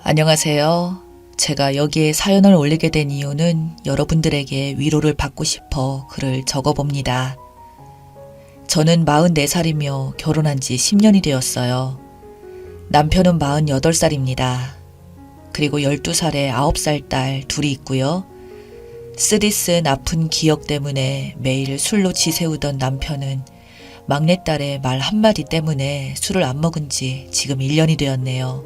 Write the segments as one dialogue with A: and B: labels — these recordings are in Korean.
A: 안녕하세요. 제가 여기에 사연을 올리게 된 이유는 여러분들에게 위로를 받고 싶어 글을 적어봅니다. 저는 44살이며 결혼한 지 10년이 되었어요. 남편은 48살입니다. 그리고 12살에 9살 딸 둘이 있고요. 쓰디쓴 아픈 기억 때문에 매일 술로 지새우던 남편은 막내딸의 말 한마디 때문에 술을 안 먹은 지 지금 1년이 되었네요.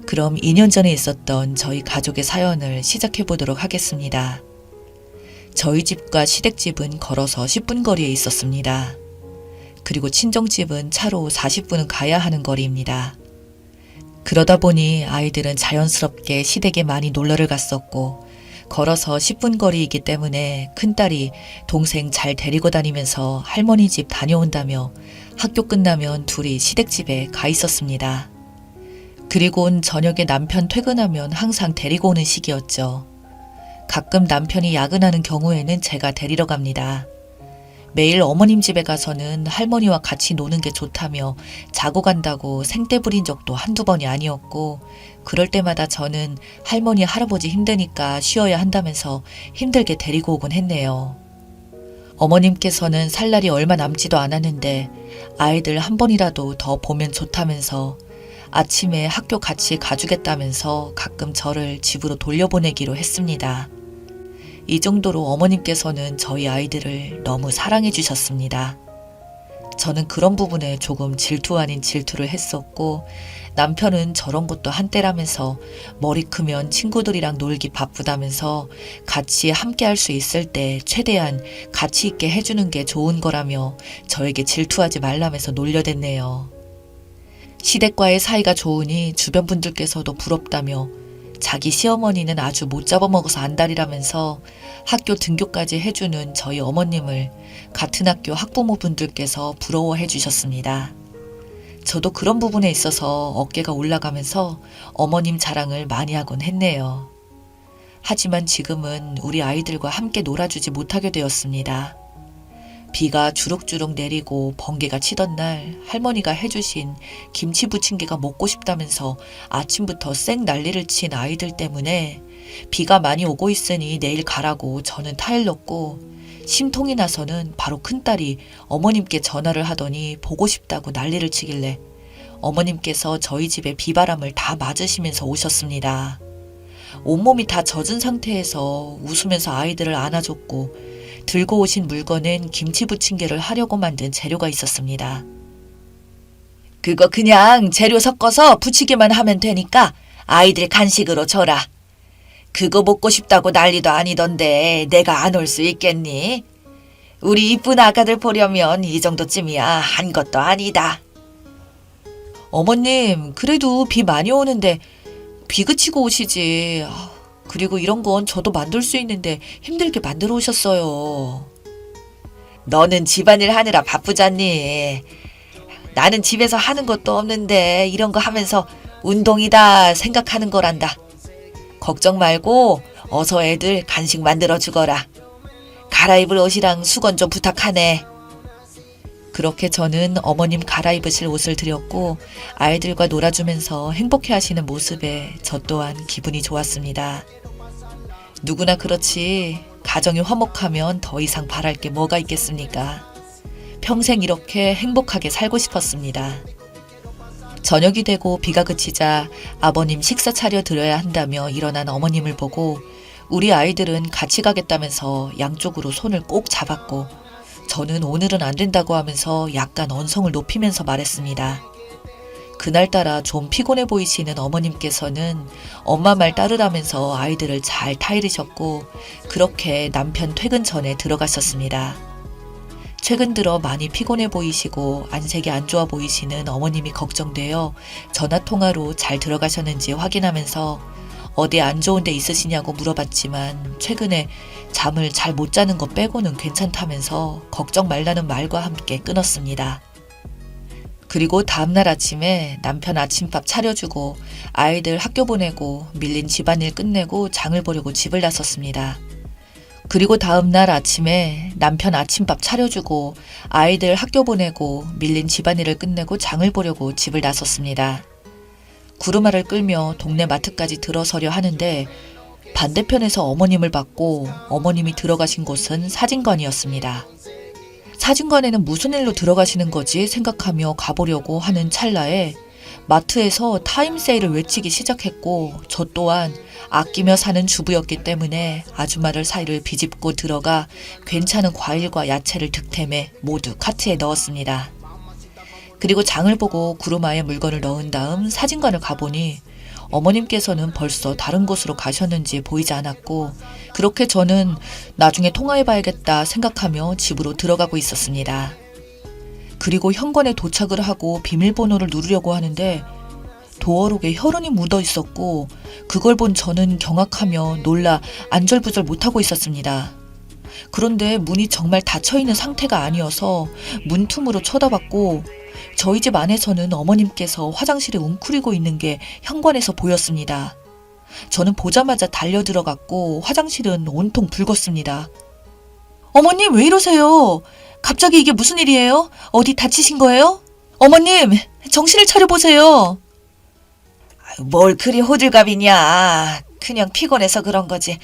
A: 그럼 2년 전에 있었던 저희 가족의 사연을 시작해 보도록 하겠습니다. 저희 집과 시댁집은 걸어서 10분 거리에 있었습니다. 그리고 친정집은 차로 40분은 가야 하는 거리입니다. 그러다 보니 아이들은 자연스럽게 시댁에 많이 놀러를 갔었고 걸어서 10분 거리이기 때문에 큰딸이 동생 잘 데리고 다니면서 할머니 집 다녀온다며 학교 끝나면 둘이 시댁집에 가 있었습니다. 그리고는 저녁에 남편 퇴근하면 항상 데리고 오는 시기였죠. 가끔 남편이 야근하는 경우에는 제가 데리러 갑니다. 매일 어머님 집에 가서는 할머니와 같이 노는 게 좋다며 자고 간다고 생떼 부린 적도 한두 번이 아니었고 그럴 때마다 저는 할머니 할아버지 힘드니까 쉬어야 한다면서 힘들게 데리고 오곤 했네요. 어머님께서는 살 날이 얼마 남지도 않았는데 아이들 한 번이라도 더 보면 좋다면서 아침에 학교 같이 가주겠다면서 가끔 저를 집으로 돌려보내기로 했습니다. 이 정도로 어머님께서는 저희 아이들을 너무 사랑해 주셨습니다. 저는 그런 부분에 조금 질투 아닌 질투를 했었고 남편은 저런 것도 한때라면서 머리 크면 친구들이랑 놀기 바쁘다면서 같이 함께 할 수 있을 때 최대한 같이 있게 해주는 게 좋은 거라며 저에게 질투하지 말라면서 놀려댔네요. 시댁과의 사이가 좋으니 주변 분들께서도 부럽다며 자기 시어머니는 아주 못 잡아먹어서 안달이라면서 학교 등교까지 해주는 저희 어머님을 같은 학교 학부모분들께서 부러워해 주셨습니다. 저도 그런 부분에 있어서 어깨가 올라가면서 어머님 자랑을 많이 하곤 했네요. 하지만 지금은 우리 아이들과 함께 놀아주지 못하게 되었습니다. 비가 주룩주룩 내리고 번개가 치던 날 할머니가 해주신 김치 부침개가 먹고 싶다면서 아침부터 쌩 난리를 친 아이들 때문에 비가 많이 오고 있으니 내일 가라고 저는 타일 넣고 심통이 나서는 바로 큰딸이 어머님께 전화를 하더니 보고 싶다고 난리를 치길래 어머님께서 저희 집에 비바람을 다 맞으시면서 오셨습니다. 온몸이 다 젖은 상태에서 웃으면서 아이들을 안아줬고 들고 오신 물건은 김치 부침개를 하려고 만든 재료가 있었습니다. 그거 그냥 재료 섞어서 부치기만 하면 되니까 아이들 간식으로 줘라. 그거 먹고 싶다고 난리도 아니던데 내가 안 올 수 있겠니? 우리 이쁜 아가들 보려면 이 정도쯤이야 한 것도 아니다. 어머님, 그래도 비 많이 오는데 비 그치고 오시지. 그리고 이런 건 저도 만들 수 있는데 힘들게 만들어 오셨어요. 너는 집안일 하느라 바쁘잖니. 나는 집에서 하는 것도 없는데 이런 거 하면서 운동이다 생각하는 거란다. 걱정 말고 어서 애들 간식 만들어 주거라. 갈아입을 옷이랑 수건 좀 부탁하네. 그렇게 저는 어머님 갈아입으실 옷을 드렸고 아이들과 놀아주면서 행복해하시는 모습에 저 또한 기분이 좋았습니다. 누구나 그렇지 가정이 화목하면 더 이상 바랄 게 뭐가 있겠습니까? 평생 이렇게 행복하게 살고 싶었습니다. 저녁이 되고 비가 그치자 아버님 식사 차려 드려야 한다며 일어난 어머님을 보고 우리 아이들은 같이 가겠다면서 양쪽으로 손을 꼭 잡았고 저는 오늘은 안 된다고 하면서 약간 언성을 높이면서 말했습니다. 그날따라 좀 피곤해 보이시는 어머님께서는 엄마 말 따르라면서 아이들을 잘 타이르셨고 그렇게 남편 퇴근 전에 들어가셨습니다. 최근 들어 많이 피곤해 보이시고 안색이 안 좋아 보이시는 어머님이 걱정되어 전화통화로 잘 들어가셨는지 확인하면서 어디 안 좋은 데 있으시냐고 물어봤지만 최근에 잠을 잘 못 자는 것 빼고는 괜찮다면서 걱정 말라는 말과 함께 끊었습니다. 그리고 다음날 아침에 남편 아침밥 차려주고 아이들 학교 보내고 밀린 집안일 끝내고 장을 보려고 집을 나섰습니다. 그리고 다음 날 아침에 남편 아침밥 차려주고 아이들 학교 보내고 밀린 집안일을 끝내고 장을 보려고 집을 나섰습니다. 구루마를 끌며 동네 마트까지 들어서려 하는데 반대편에서 어머님을 봤고 어머님이 들어가신 곳은 사진관이었습니다. 사진관에는 무슨 일로 들어가시는 거지 생각하며 가보려고 하는 찰나에 마트에서 타임세일을 외치기 시작했고 저 또한 아끼며 사는 주부였기 때문에 아줌마를 사이를 비집고 들어가 괜찮은 과일과 야채를 득템해 모두 카트에 넣었습니다. 그리고 장을 보고 구루마에 물건을 넣은 다음 사진관을 가보니 어머님께서는 벌써 다른 곳으로 가셨는지 보이지 않았고 그렇게 저는 나중에 통화해봐야겠다 생각하며 집으로 들어가고 있었습니다. 그리고 현관에 도착을 하고 비밀번호를 누르려고 하는데 도어록에 혈흔이 묻어 있었고 그걸 본 저는 경악하며 놀라 안절부절 못하고 있었습니다. 그런데 문이 정말 닫혀있는 상태가 아니어서 문틈으로 쳐다봤고 저희 집 안에서는 어머님께서 화장실에 웅크리고 있는 게 현관에서 보였습니다. 저는 보자마자 달려 들어갔고 화장실은 온통 붉었습니다. 어머님 왜 이러세요? 갑자기 이게 무슨 일이에요? 어디 다치신 거예요? 어머님 정신을 차려보세요. 뭘 그리 호들갑이냐. 그냥 피곤해서 그런 거지.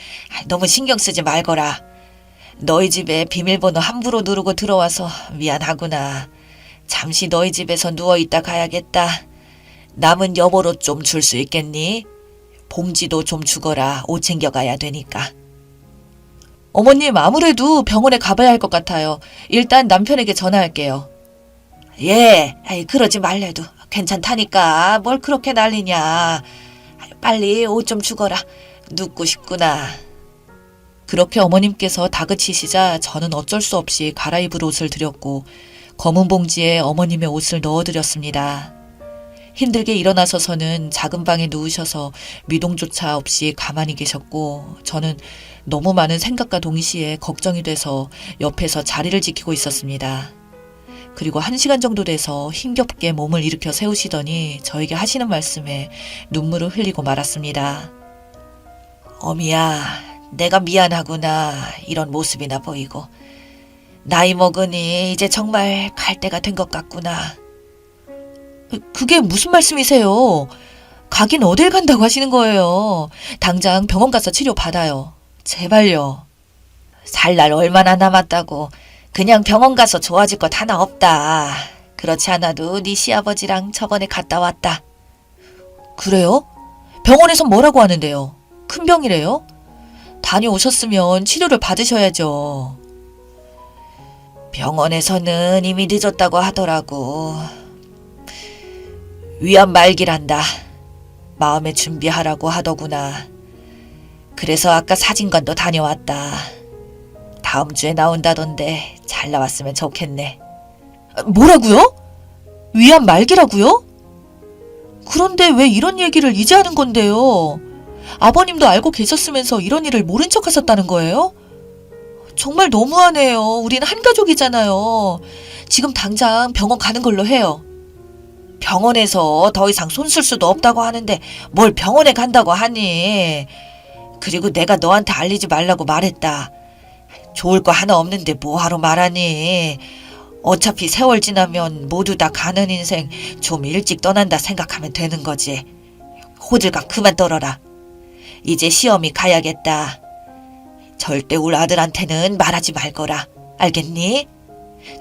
A: 너무 신경 쓰지 말거라. 너희 집에 비밀번호 함부로 누르고 들어와서 미안하구나. 잠시 너희 집에서 누워있다 가야겠다. 남은 여보로 좀 줄 수 있겠니? 봉지도 좀 주거라. 옷 챙겨가야 되니까. 어머님 아무래도 병원에 가봐야 할 것 같아요. 일단 남편에게 전화할게요. 예, 그러지 말래도 괜찮다니까. 뭘 그렇게 난리냐. 빨리 옷 좀 주거라. 눕고 싶구나. 그렇게 어머님께서 다그치시자 저는 어쩔 수 없이 갈아입을 옷을 드렸고 검은 봉지에 어머님의 옷을 넣어드렸습니다. 힘들게 일어나서서는 작은 방에 누우셔서 미동조차 없이 가만히 계셨고 저는 너무 많은 생각과 동시에 걱정이 돼서 옆에서 자리를 지키고 있었습니다. 그리고 1시간 정도 돼서 힘겹게 몸을 일으켜 세우시더니 저에게 하시는 말씀에 눈물을 흘리고 말았습니다. 어미야, 내가 미안하구나. 이런 모습이나 보이고. 나이 먹으니 이제 정말 갈 때가 된 것 같구나. 그게 무슨 말씀이세요? 가긴 어딜 간다고 하시는 거예요. 당장 병원 가서 치료 받아요. 제발요. 살 날 얼마나 남았다고. 그냥 병원 가서 좋아질 것 하나 없다. 그렇지 않아도 네 시아버지랑 저번에 갔다 왔다. 그래요? 병원에선 뭐라고 하는데요? 큰 병이래요? 다녀오셨으면 치료를 받으셔야죠. 병원에서는 이미 늦었다고 하더라고. 위암 말기란다. 마음에 준비하라고 하더구나. 그래서 아까 사진관도 다녀왔다. 다음 주에 나온다던데 잘 나왔으면 좋겠네. 뭐라고요? 위암 말기라고요? 그런데 왜 이런 얘기를 이제 하는 건데요? 아버님도 알고 계셨으면서 이런 일을 모른 척 하셨다는 거예요? 정말 너무하네요. 우린 한 가족이잖아요. 지금 당장 병원 가는 걸로 해요. 병원에서 더 이상 손 쓸 수도 없다고 하는데 뭘 병원에 간다고 하니. 그리고 내가 너한테 알리지 말라고 말했다. 좋을 거 하나 없는데 뭐하러 말하니. 어차피 세월 지나면 모두 다 가는 인생 좀 일찍 떠난다 생각하면 되는 거지. 호들갑 그만 떨어라. 이제 시험이 가야겠다. 절대 우리 아들한테는 말하지 말거라. 알겠니?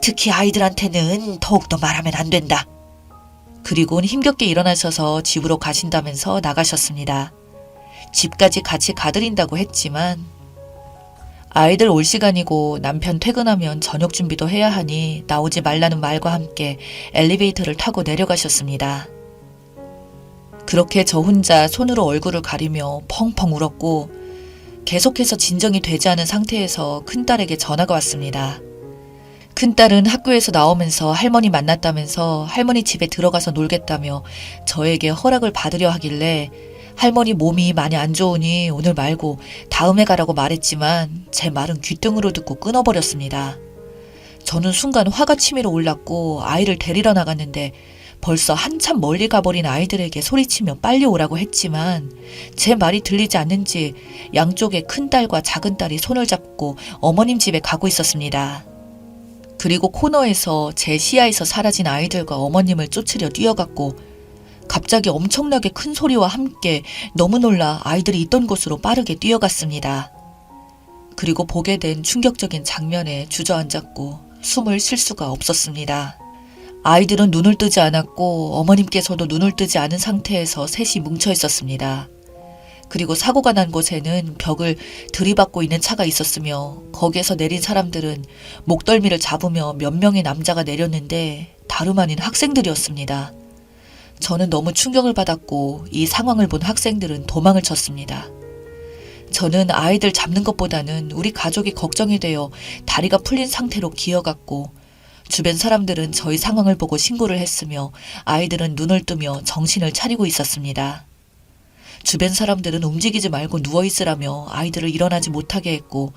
A: 특히 아이들한테는 더욱더 말하면 안 된다. 그리고는 힘겹게 일어나셔서 집으로 가신다면서 나가셨습니다. 집까지 같이 가드린다고 했지만 아이들 올 시간이고 남편 퇴근하면 저녁 준비도 해야 하니 나오지 말라는 말과 함께 엘리베이터를 타고 내려가셨습니다. 그렇게 저 혼자 손으로 얼굴을 가리며 펑펑 울었고 계속해서 진정이 되지 않은 상태에서 큰딸에게 전화가 왔습니다. 큰딸은 학교에서 나오면서 할머니 만났다면서 할머니 집에 들어가서 놀겠다며 저에게 허락을 받으려 하길래 할머니 몸이 많이 안 좋으니 오늘 말고 다음에 가라고 말했지만 제 말은 귓등으로 듣고 끊어버렸습니다. 저는 순간 화가 치밀어 올랐고 아이를 데리러 나갔는데 벌써 한참 멀리 가버린 아이들에게 소리치며 빨리 오라고 했지만 제 말이 들리지 않는지 양쪽에 큰딸과 작은딸이 손을 잡고 어머님 집에 가고 있었습니다. 그리고 코너에서 제 시야에서 사라진 아이들과 어머님을 쫓으려 뛰어갔고 갑자기 엄청나게 큰 소리와 함께 너무 놀라 아이들이 있던 곳으로 빠르게 뛰어갔습니다. 그리고 보게 된 충격적인 장면에 주저앉았고 숨을 쉴 수가 없었습니다. 아이들은 눈을 뜨지 않았고 어머님께서도 눈을 뜨지 않은 상태에서 셋이 뭉쳐 있었습니다. 그리고 사고가 난 곳에는 벽을 들이받고 있는 차가 있었으며 거기에서 내린 사람들은 목덜미를 잡으며 몇 명의 남자가 내렸는데 다름 아닌 학생들이었습니다. 저는 너무 충격을 받았고 이 상황을 본 학생들은 도망을 쳤습니다. 저는 아이들 잡는 것보다는 우리 가족이 걱정이 되어 다리가 풀린 상태로 기어갔고 주변 사람들은 저희 상황을 보고 신고를 했으며 아이들은 눈을 뜨며 정신을 차리고 있었습니다. 주변 사람들은 움직이지 말고 누워있으라며 아이들을 일어나지 못하게 했고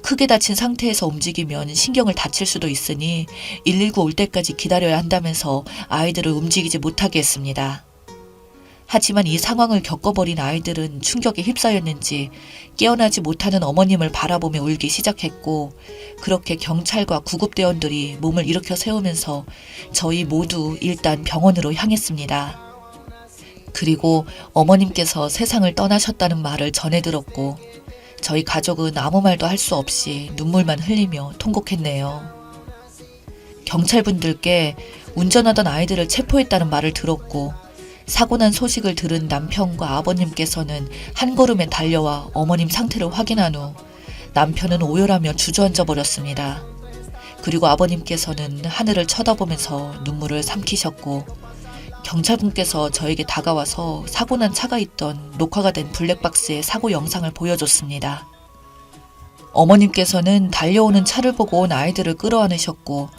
A: 크게 다친 상태에서 움직이면 신경을 다칠 수도 있으니 119 올 때까지 기다려야 한다면서 아이들을 움직이지 못하게 했습니다. 하지만 이 상황을 겪어버린 아이들은 충격에 휩싸였는지 깨어나지 못하는 어머님을 바라보며 울기 시작했고 그렇게 경찰과 구급대원들이 몸을 일으켜 세우면서 저희 모두 일단 병원으로 향했습니다. 그리고 어머님께서 세상을 떠나셨다는 말을 전해 들었고 저희 가족은 아무 말도 할 수 없이 눈물만 흘리며 통곡했네요. 경찰분들께 운전하던 아이들을 체포했다는 말을 들었고 사고 난 소식을 들은 남편과 아버님께서는 한 걸음에 달려와 어머님 상태를 확인한 후 남편은 오열하며 주저앉아 버렸습니다. 그리고 아버님께서는 하늘을 쳐다보면서 눈물을 삼키셨고 경찰분께서 저에게 다가와서 사고 난 차가 있던 녹화가 된 블랙박스의 사고 영상을 보여줬습니다. 어머님께서는 달려오는 차를 보고 온 아이들을 끌어안으셨고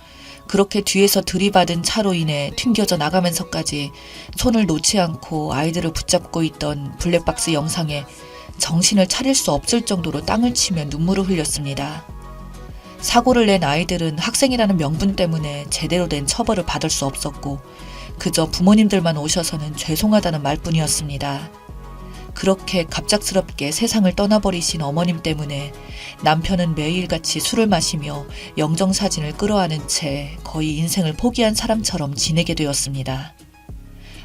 A: 그렇게 뒤에서 들이받은 차로 인해 튕겨져 나가면서까지 손을 놓지 않고 아이들을 붙잡고 있던 블랙박스 영상에 정신을 차릴 수 없을 정도로 땅을 치며 눈물을 흘렸습니다. 사고를 낸 아이들은 학생이라는 명분 때문에 제대로 된 처벌을 받을 수 없었고 그저 부모님들만 오셔서는 죄송하다는 말뿐이었습니다. 그렇게 갑작스럽게 세상을 떠나버리신 어머님 때문에 남편은 매일같이 술을 마시며 영정사진을 끌어안은 채 거의 인생을 포기한 사람처럼 지내게 되었습니다.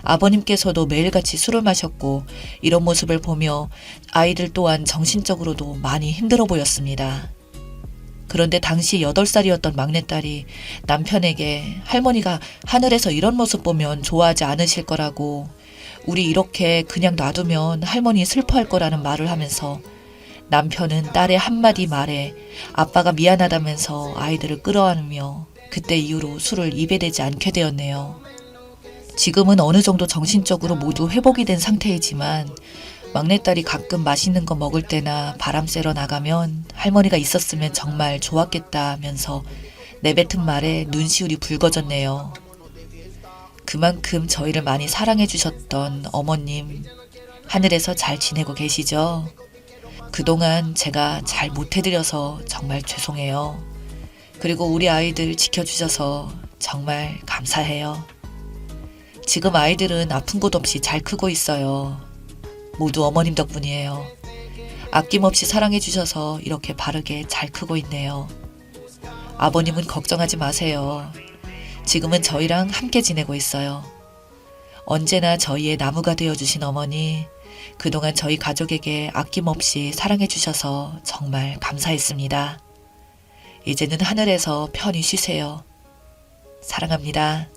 A: 아버님께서도 매일같이 술을 마셨고 이런 모습을 보며 아이들 또한 정신적으로도 많이 힘들어 보였습니다. 그런데 당시 8살이었던 막내딸이 남편에게 할머니가 하늘에서 이런 모습 보면 좋아하지 않으실 거라고 우리 이렇게 그냥 놔두면 할머니 슬퍼할 거라는 말을 하면서 남편은 딸의 한마디 말에 아빠가 미안하다면서 아이들을 끌어안으며 그때 이후로 술을 입에 대지 않게 되었네요. 지금은 어느 정도 정신적으로 모두 회복이 된 상태이지만 막내딸이 가끔 맛있는 거 먹을 때나 바람 쐬러 나가면 할머니가 있었으면 정말 좋았겠다면서 내뱉은 말에 눈시울이 붉어졌네요. 그만큼 저희를 많이 사랑해 주셨던 어머님, 하늘에서 잘 지내고 계시죠? 그동안 제가 잘 못해드려서 정말 죄송해요. 그리고 우리 아이들 지켜주셔서 정말 감사해요. 지금 아이들은 아픈 곳 없이 잘 크고 있어요. 모두 어머님 덕분이에요. 아낌없이 사랑해 주셔서 이렇게 바르게 잘 크고 있네요. 아버님은 걱정하지 마세요. 지금은 저희랑 함께 지내고 있어요. 언제나 저희의 나무가 되어주신 어머니, 그동안 저희 가족에게 아낌없이 사랑해 주셔서 정말 감사했습니다. 이제는 하늘에서 편히 쉬세요. 사랑합니다.